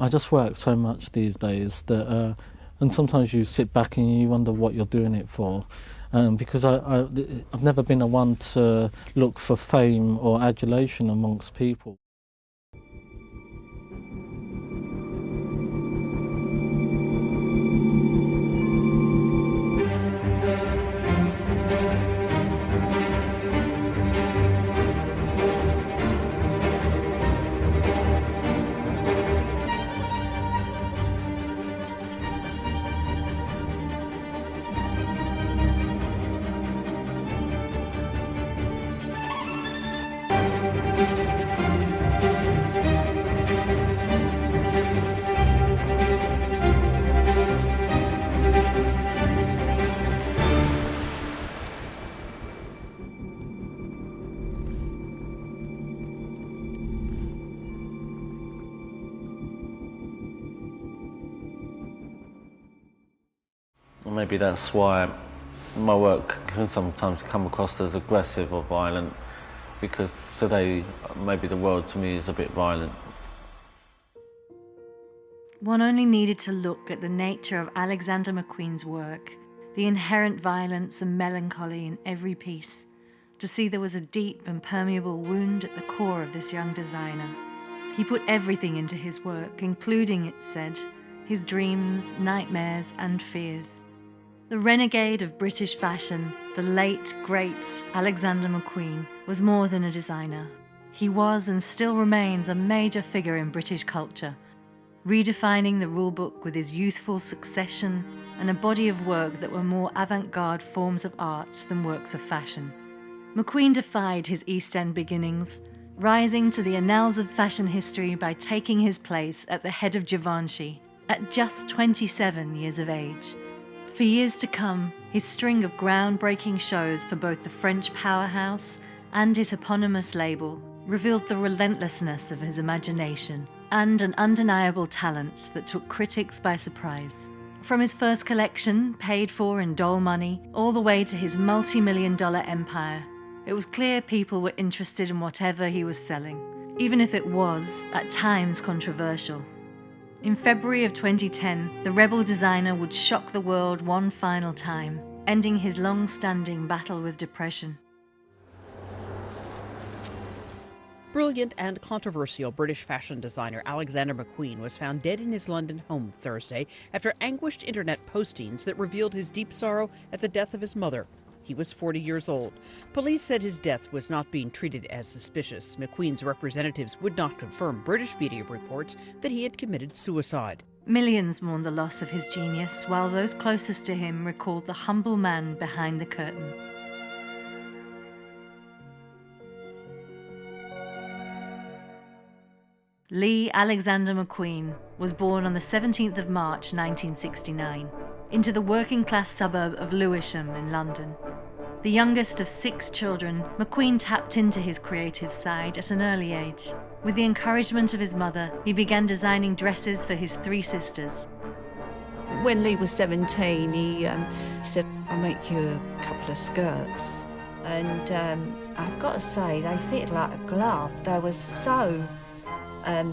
I just work so much these days that, and sometimes you sit back and you wonder what you're doing it for. Because I've never been a one to look for fame or adulation amongst people. Maybe that's why my work can sometimes come across as aggressive or violent, because today maybe the world to me is a bit violent. One only needed to look at the nature of Alexander McQueen's work, the inherent violence and melancholy in every piece, to see there was a deep and permeable wound at the core of this young designer. He put everything into his work, including, it said, his dreams, nightmares and fears. The renegade of British fashion, the late, great Alexander McQueen, was more than a designer. He was and still remains a major figure in British culture, redefining the rulebook with his youthful succession and a body of work that were more avant-garde forms of art than works of fashion. McQueen defied his East End beginnings, rising to the annals of fashion history by taking his place at the head of Givenchy at just 27 years of age. For years to come, his string of groundbreaking shows for both the French powerhouse and his eponymous label revealed the relentlessness of his imagination and an undeniable talent that took critics by surprise. From his first collection, paid for in dole money, all the way to his multi-million-dollar empire, it was clear people were interested in whatever he was selling, even if it was, at times, controversial. In February of 2010, the rebel designer would shock the world one final time, ending his long-standing battle with depression. Brilliant and controversial British fashion designer Alexander McQueen was found dead in his London home Thursday after anguished internet postings that revealed his deep sorrow at the death of his mother. He was 40 years old. Police said his death was not being treated as suspicious. McQueen's representatives would not confirm British media reports that he had committed suicide. Millions mourned the loss of his genius, while those closest to him recalled the humble man behind the curtain. Lee Alexander McQueen was born on the 17th of March 1969 into the working-class suburb of Lewisham in London. The youngest of 6 children, McQueen tapped into his creative side at an early age. With the encouragement of his mother, he began designing dresses for his 3 sisters. When Lee was 17, he said, "I'll make you a couple of skirts." And I've got to say, they fit like a glove. They were so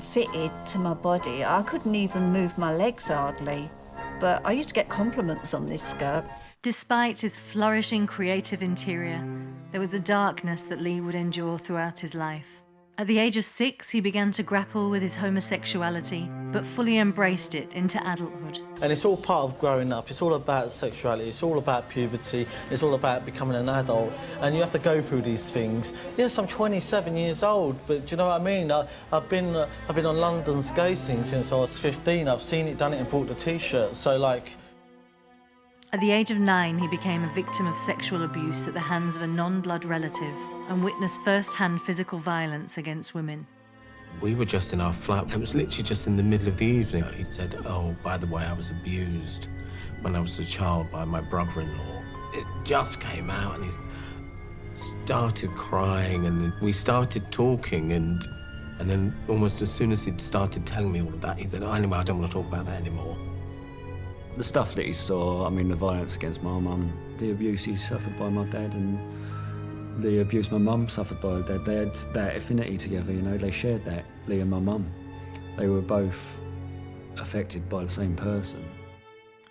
fitted to my body. I couldn't even move my legs hardly. But I used to get compliments on this skirt. Despite his flourishing creative interior, there was a darkness that Lee would endure throughout his life. At the age of 6, he began to grapple with his homosexuality, but fully embraced it into adulthood. And it's all part of growing up. It's all about sexuality. It's all about puberty. It's all about becoming an adult. And you have to go through these things. Yes, I'm 27 years old, but do you know what I mean? I've been on London's gay scene since I was 15. I've seen it, done it, and bought the T-shirt. So, like... At the age of 9, he became a victim of sexual abuse at the hands of a non-blood relative and witnessed first-hand physical violence against women. We were just in our flat. It was literally just in the middle of the evening. He said, "Oh, by the way, I was abused when I was a child by my brother-in-law." It just came out, and he started crying, and we started talking, and then almost as soon as he'd started telling me all of that, he said, "Oh, anyway, I don't want to talk about that anymore." The stuff that he saw, I mean, the violence against my mum, the abuse he suffered by my dad, and the abuse my mum suffered by her dad, they had that affinity together, you know, they shared that, Lee and my mum. They were both affected by the same person.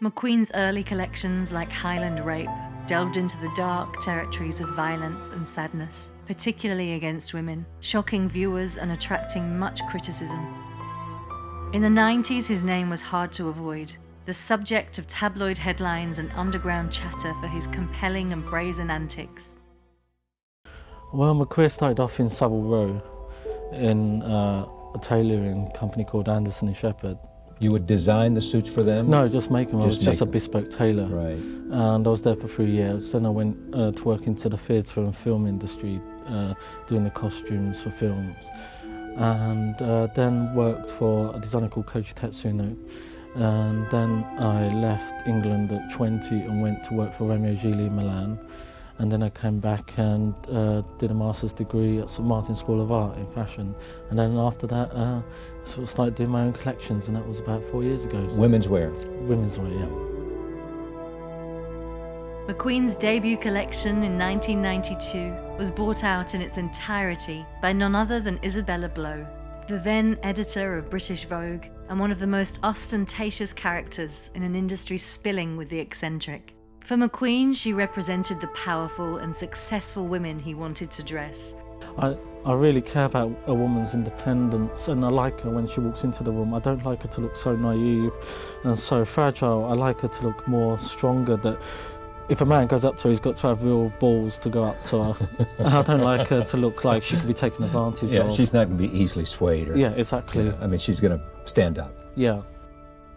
McQueen's early collections, like Highland Rape, delved into the dark territories of violence and sadness, particularly against women, shocking viewers and attracting much criticism. In the 90s, his name was hard to avoid, the subject of tabloid headlines and underground chatter for his compelling and brazen antics. Well, my career started off in Savile Row in a tailoring company called Anderson & Shepherd. You would design the suits for them? No, just make them. I was just a them. bespoke tailor. Right. And I was there for 3 years. Then I went to work into the theatre and film industry, doing the costumes for films. And then worked for a designer called Koji Tetsuno. And then I left England at 20 and went to work for Romeo Gigli in Milan. And then I came back and did a master's degree at St Martin's School of Art in fashion. And then after that, sort of started doing my own collections, and that was about 4 years ago. Women's wear? Women's wear, yeah. McQueen's debut collection in 1992 was bought out in its entirety by none other than Isabella Blow, the then editor of British Vogue and one of the most ostentatious characters in an industry spilling with the eccentric. For McQueen, she represented the powerful and successful women he wanted to dress. I really care about a woman's independence, and I like her when she walks into the room. I don't like her to look so naive and so fragile. I like her to look more stronger, that if a man goes up to her, he's got to have real balls to go up to her. I don't like her to look like she could be taken advantage of. Yeah, she's not going to be easily swayed. Or, yeah, exactly. I mean, she's going to stand up. Yeah.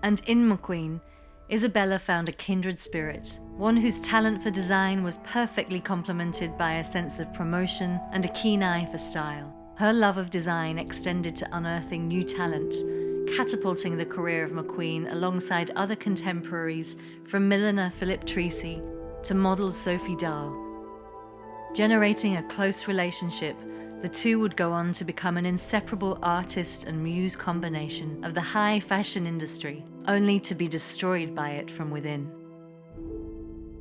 And in McQueen, Isabella found a kindred spirit, one whose talent for design was perfectly complemented by a sense of promotion and a keen eye for style. Her love of design extended to unearthing new talent, catapulting the career of McQueen alongside other contemporaries, from milliner Philip Treacy to model Sophie Dahl. Generating a close relationship, the two would go on to become an inseparable artist and muse combination of the high fashion industry, only to be destroyed by it from within.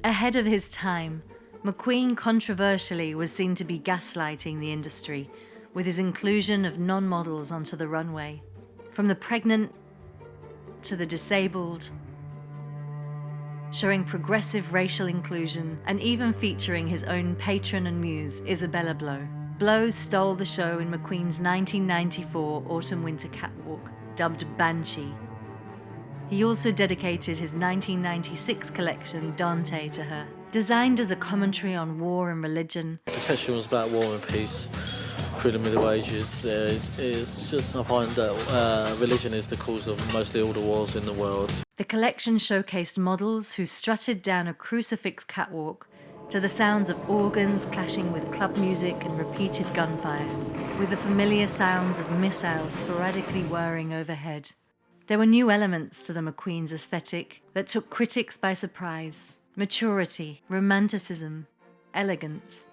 Ahead of his time, McQueen controversially was seen to be gaslighting the industry with his inclusion of non-models onto the runway, from the pregnant to the disabled, showing progressive racial inclusion and even featuring his own patron and muse, Isabella Blow. Blow stole the show in McQueen's 1994 autumn-winter catwalk, dubbed Banshee. He also dedicated his 1996 collection, Dante, to her. Designed as a commentary on war and religion, The question was about war and peace through the Middle Ages. Is just, I find that religion is the cause of mostly all the wars in the world. the collection showcased models who strutted down a crucifix catwalk to the sounds of organs clashing with club music and repeated gunfire, with the familiar sounds of missiles sporadically whirring overhead. There were new elements to the McQueen's aesthetic that took critics by surprise: maturity, romanticism, elegance.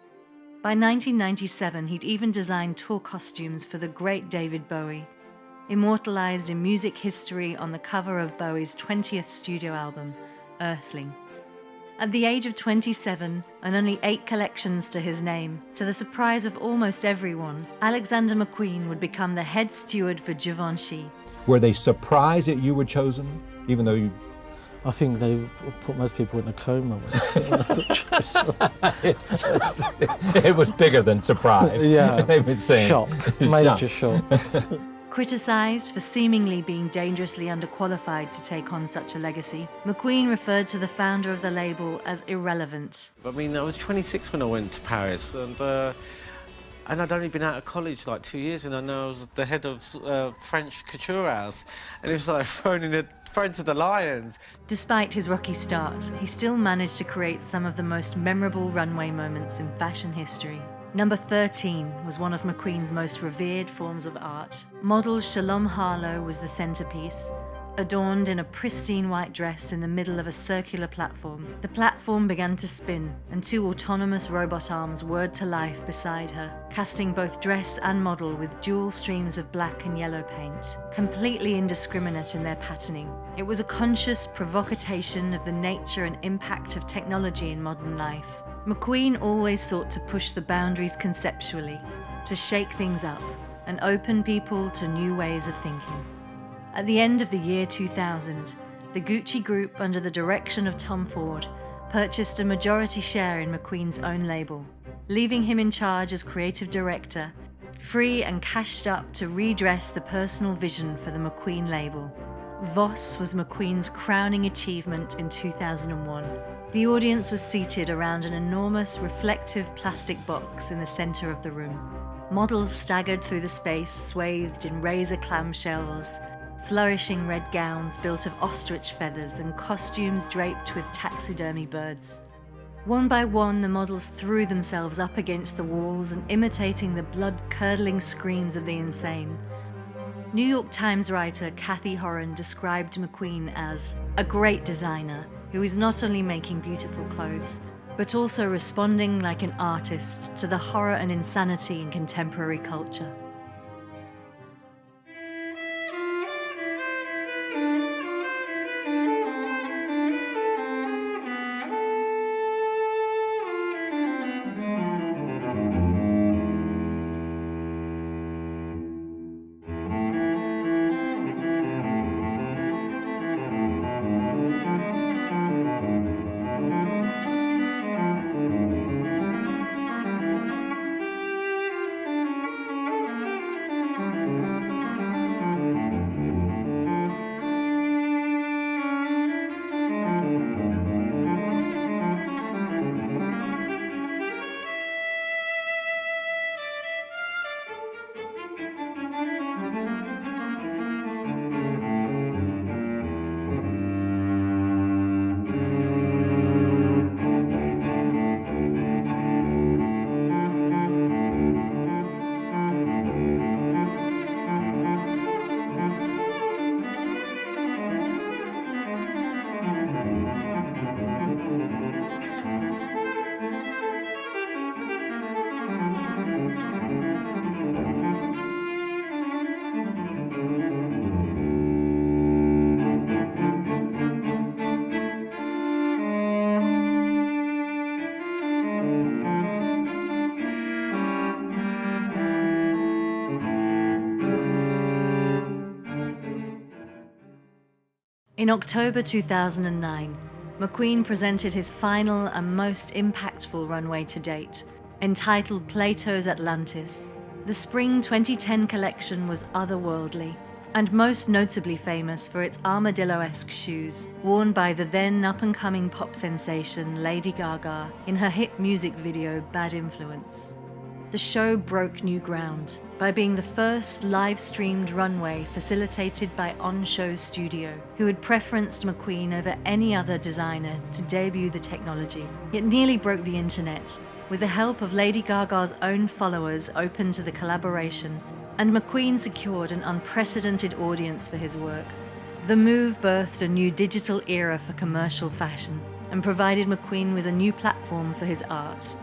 By 1997, he'd even designed tour costumes for the great David Bowie, immortalized in music history on the cover of Bowie's 20th studio album, Earthling. At the age of 27, and only 8 collections to his name, to the surprise of almost everyone, Alexander McQueen would become the head steward for Givenchy. Were they surprised that you were chosen, even though you... I think they put most people in a coma. It's just, it was bigger than surprise. Yeah, They would say shock, major shock. Criticised for seemingly being dangerously underqualified to take on such a legacy, McQueen referred to the founder of the label as irrelevant. I mean, I was 26 when I went to Paris, and I'd only been out of college like 2 years, and I know I was the head of French couture house, and it was like thrown to the lions. Despite his rocky start, he still managed to create some of the most memorable runway moments in fashion history. Number 13 was one of McQueen's most revered forms of art. Model Shalom Harlow was the centerpiece, adorned in a pristine white dress in the middle of a circular platform. The platform began to spin, and 2 autonomous robot arms whirred to life beside her, casting both dress and model with dual streams of black and yellow paint, completely indiscriminate in their patterning. It was a conscious provocation of the nature and impact of technology in modern life. McQueen always sought to push the boundaries conceptually, to shake things up and open people to new ways of thinking. At the end of the year 2000, the Gucci Group, under the direction of Tom Ford, purchased a majority share in McQueen's own label, leaving him in charge as creative director, free and cashed up to redress the personal vision for the McQueen label. Voss was McQueen's crowning achievement in 2001. The audience was seated around an enormous reflective plastic box in the center of the room. Models staggered through the space, swathed in razor clamshells, flourishing red gowns built of ostrich feathers and costumes draped with taxidermy birds. One by one, the models threw themselves up against the walls and imitating the blood-curdling screams of the insane. New York Times writer Kathy Horan described McQueen as a great designer who is not only making beautiful clothes, but also responding like an artist to the horror and insanity in contemporary culture. In October 2009, McQueen presented his final and most impactful runway to date, entitled Plato's Atlantis. The spring 2010 collection was otherworldly, and most notably famous for its armadillo-esque shoes, worn by the then up-and-coming pop sensation Lady Gaga in her hit music video Bad Influence. The show broke new ground by being the first live-streamed runway facilitated by On Show Studio, who had preferenced McQueen over any other designer to debut the technology. It nearly broke the internet, with the help of Lady Gaga's own followers open to the collaboration, and McQueen secured an unprecedented audience for his work. The move birthed a new digital era for commercial fashion and provided McQueen with a new platform for his art.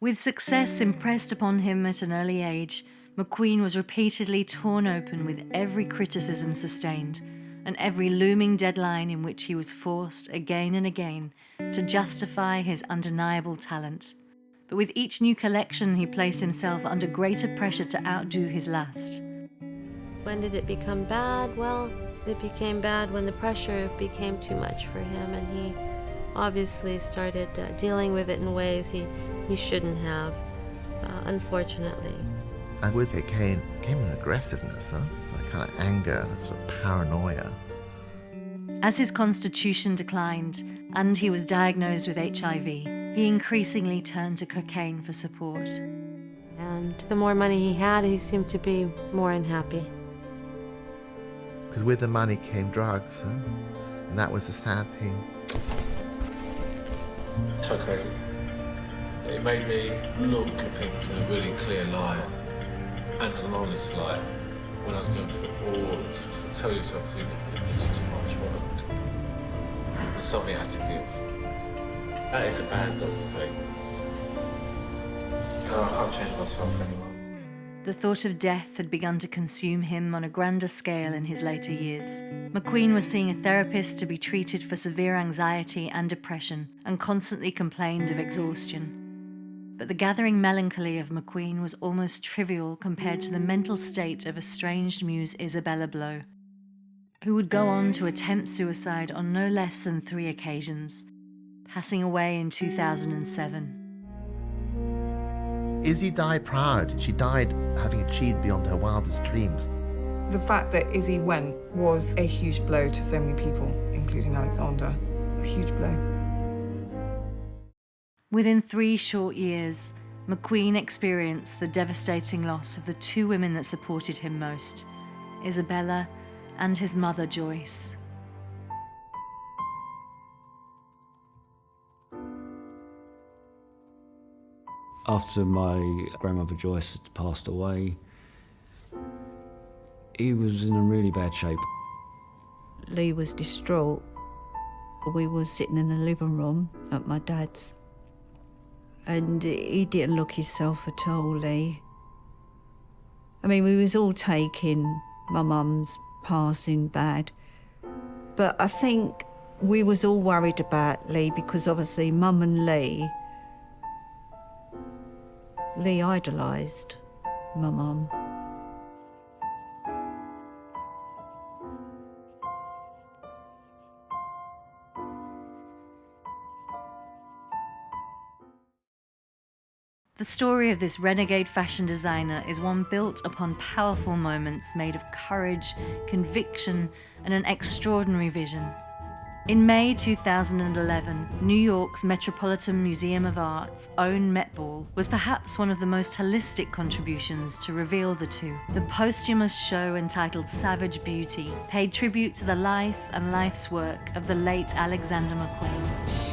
With success impressed upon him at an early age, McQueen was repeatedly torn open with every criticism sustained, and every looming deadline in which he was forced again and again to justify his undeniable talent. But with each new collection, he placed himself under greater pressure to outdo his last. When did it become bad? Well, it became bad when the pressure became too much for him, and he obviously started dealing with it in ways he shouldn't have, unfortunately. And with it came an aggressiveness, a kind of anger, a sort of paranoia. As his constitution declined and he was diagnosed with HIV, he increasingly turned to cocaine for support. And the more money he had, he seemed to be more unhappy. Because with the money came drugs, and that was a sad thing. Okay. It made me look at things in a really clear light and an honest light when I was going through all this, to tell yourself, this is too much work. There's something I had to give. That is a bad dose to take. No, I can't change myself anymore. The thought of death had begun to consume him on a grander scale in his later years. McQueen was seeing a therapist to be treated for severe anxiety and depression, and constantly complained of exhaustion. But the gathering melancholy of McQueen was almost trivial compared to the mental state of estranged muse Isabella Blow, who would go on to attempt suicide on no less than 3 occasions, passing away in 2007. Izzy died proud. She died having achieved beyond her wildest dreams. The fact that Izzy went was a huge blow to so many people, including Alexander. A huge blow. Within 3 short years, McQueen experienced the devastating loss of the 2 women that supported him most, Isabella and his mother Joyce. After my grandmother Joyce had passed away, he was in a really bad shape. Lee was distraught. We were sitting in the living room at my dad's, and he didn't look himself at all, Lee. I mean, we was all taking my mum's passing bad, but I think we was all worried about Lee because obviously Mum and Lee idolised my mum. The story of this renegade fashion designer is one built upon powerful moments made of courage, conviction, and an extraordinary vision. In May 2011, New York's Metropolitan Museum of Art's own Met Ball was perhaps one of the most holistic contributions to reveal the two. The posthumous show entitled Savage Beauty paid tribute to the life and life's work of the late Alexander McQueen.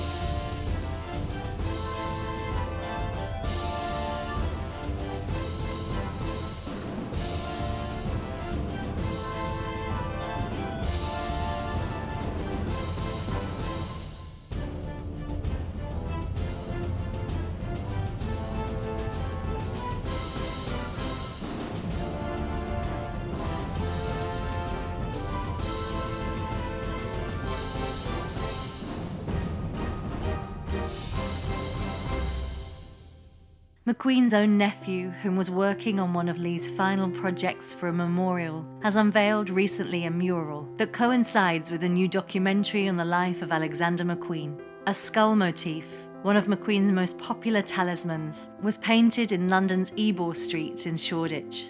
McQueen's own nephew, whom was working on one of Lee's final projects for a memorial, has unveiled recently a mural that coincides with a new documentary on the life of Alexander McQueen. A skull motif, one of McQueen's most popular talismans, was painted in London's Ebook Street in Shoreditch.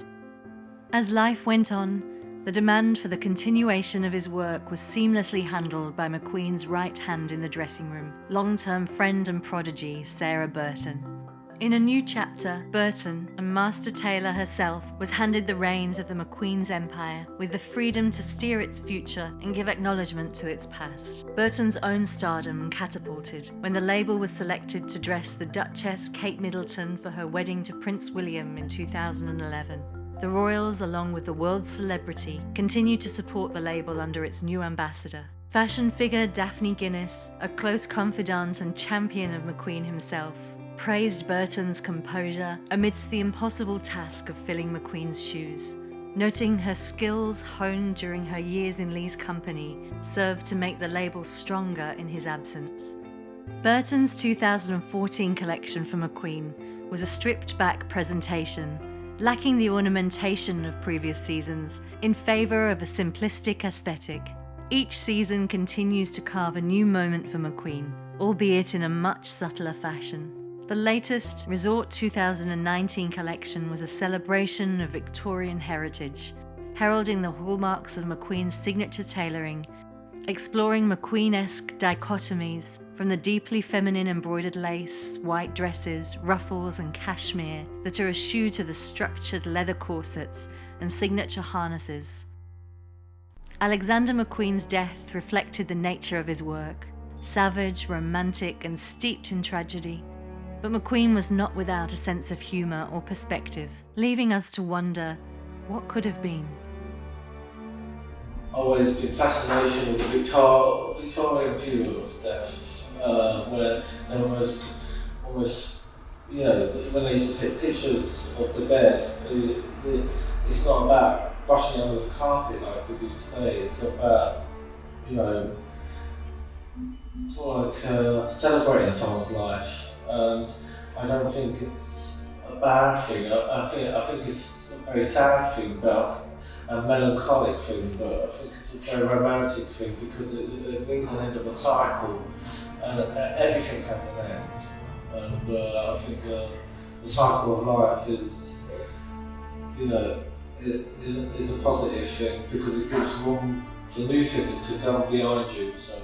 As life went on, the demand for the continuation of his work was seamlessly handled by McQueen's right hand in the dressing room, long-term friend and prodigy Sarah Burton. In a new chapter, Burton, a master tailor herself, was handed the reins of the McQueen's empire with the freedom to steer its future and give acknowledgement to its past. Burton's own stardom catapulted when the label was selected to dress the Duchess Kate Middleton for her wedding to Prince William in 2011. The royals, along with the world's celebrity, continue to support the label under its new ambassador. Fashion figure Daphne Guinness, a close confidant and champion of McQueen himself, praised Burton's composure amidst the impossible task of filling McQueen's shoes, noting her skills honed during her years in Lee's company served to make the label stronger in his absence. Burton's 2014 collection for McQueen was a stripped-back presentation lacking the ornamentation of previous seasons in favour of a simplistic aesthetic. Each season continues to carve a new moment for McQueen, albeit in a much subtler fashion. The latest Resort 2019 collection was a celebration of Victorian heritage, heralding the hallmarks of McQueen's signature tailoring, exploring McQueen-esque dichotomies from the deeply feminine embroidered lace, white dresses, ruffles and cashmere that are eschewed to the structured leather corsets and signature harnesses. Alexander McQueen's death reflected the nature of his work, savage, romantic and steeped in tragedy. But McQueen was not without a sense of humour or perspective, leaving us to wonder what could have been. Always been fascination with the Victorian view of death, where they almost, you know, when they used to take pictures of the dead, it's not about brushing under the carpet like we do today. It's about, you know, sort of like celebrating someone's life, and I don't think it's a bad thing. I think it's a very sad thing, about a melancholic thing, but I think it's a very romantic thing because it means an end of a cycle, and everything has an end. And I think the cycle of life is, you know, it is a positive thing because it gives room for new things to come behind you. So.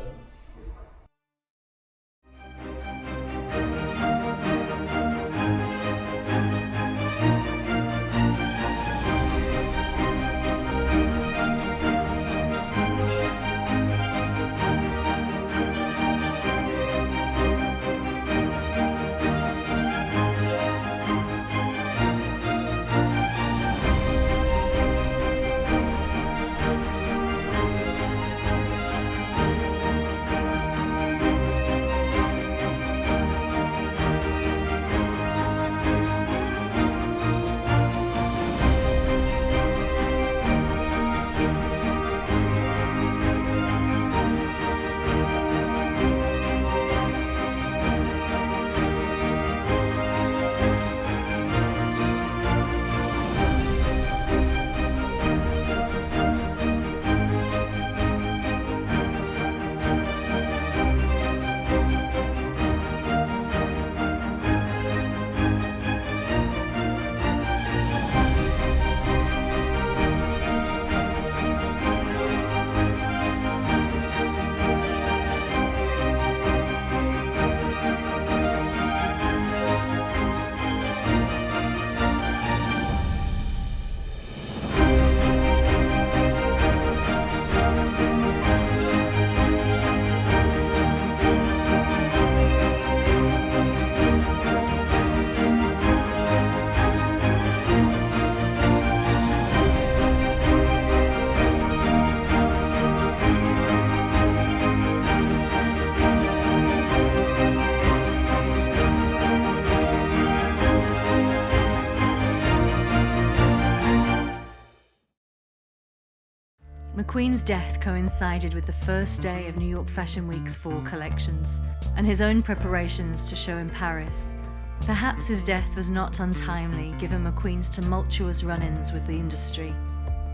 McQueen's death coincided with the first day of New York Fashion Week's fall collections and his own preparations to show in Paris. Perhaps his death was not untimely given McQueen's tumultuous run-ins with the industry,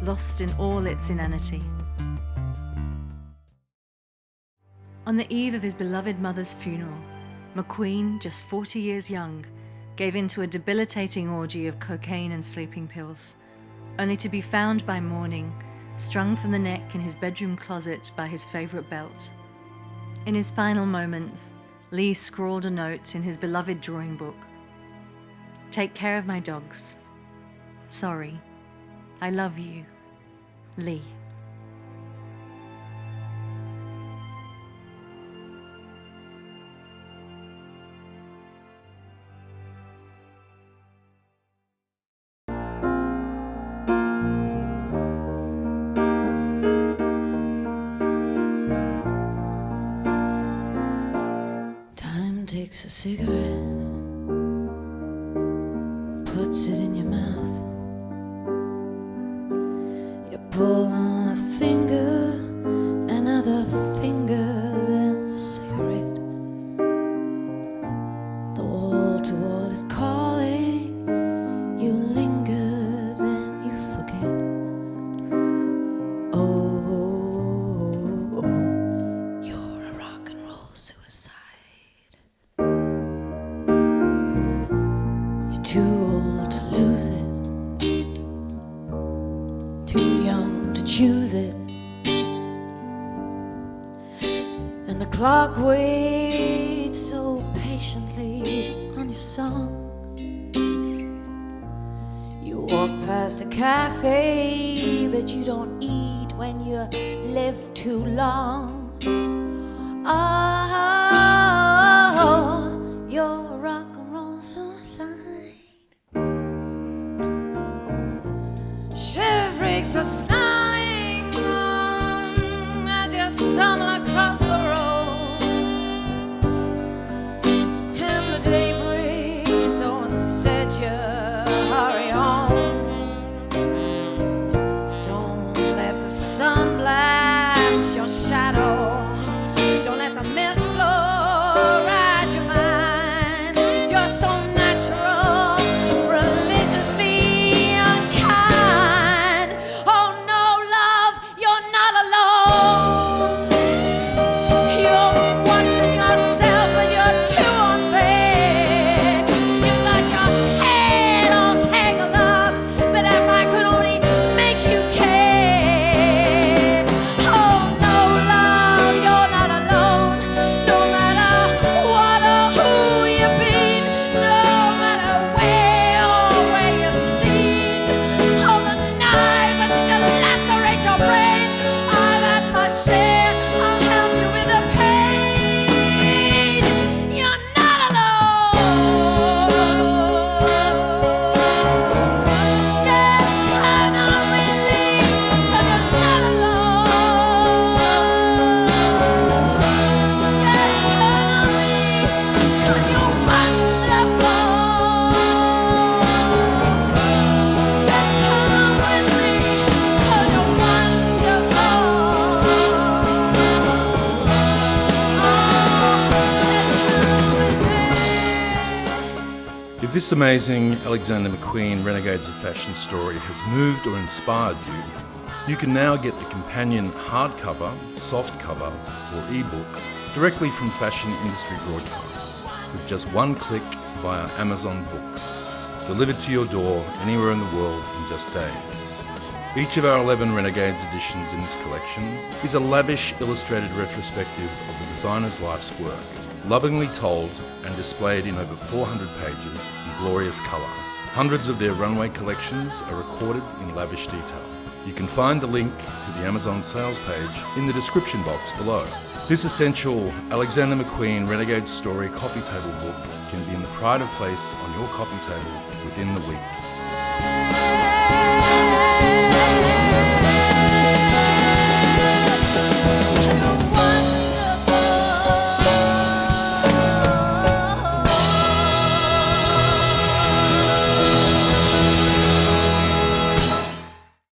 lost in all its inanity. On the eve of his beloved mother's funeral, McQueen, just 40 years young, gave in to a debilitating orgy of cocaine and sleeping pills, only to be found by morning, strung from the neck in his bedroom closet by his favourite belt. In his final moments, Lee scrawled a note in his beloved drawing book. "Take care of my dogs. Sorry. I love you. Lee." Takes a cigarette, puts it in your mouth. You pull on a finger, another finger, then cigarette. The wall to wall is calling. You linger clock waits so patiently on your song. You walk past a cafe, but you don't eat when you live too long. Oh, you're a rock and roll suicide. Shivers are snarling as you stumble across the road, and the day breaks, so instead you hurry home. Don't let the sun blast your shadow. Don't let the milk flow ride your mind. You're so natural, religiously unkind. Oh no, love, you're not alone. You're watching yourself and you're too unfair. You got your head all tangled up, but if I could only make you care. Oh no, love, you're not alone. No matter what or who you've been, no matter where or where you've seen, all the knives that still lacerate your brain, I've had my share. I'll help you with the pain. You're not alone. Just turn on with me, 'cause you're not alone. Just turn on me, 'cause you're wonderful. Just turn on with me, 'cause you're wonderful. If this amazing Alexander McQueen Renegades of Fashion story has moved or inspired you, you can now get the companion hardcover, softcover, or ebook directly from fashion industry broadcasts with just one click via Amazon Books, delivered to your door anywhere in the world in just days. Each of our 11 Renegades editions in this collection is a lavish illustrated retrospective of the designer's life's work, lovingly told and displayed in over 400 pages in glorious colour. Hundreds of their runway collections are recorded in lavish detail. You can find the link to the Amazon sales page in the description box below. This essential Alexander McQueen Renegade Story coffee table book can be in the pride of place on your coffee table within the week.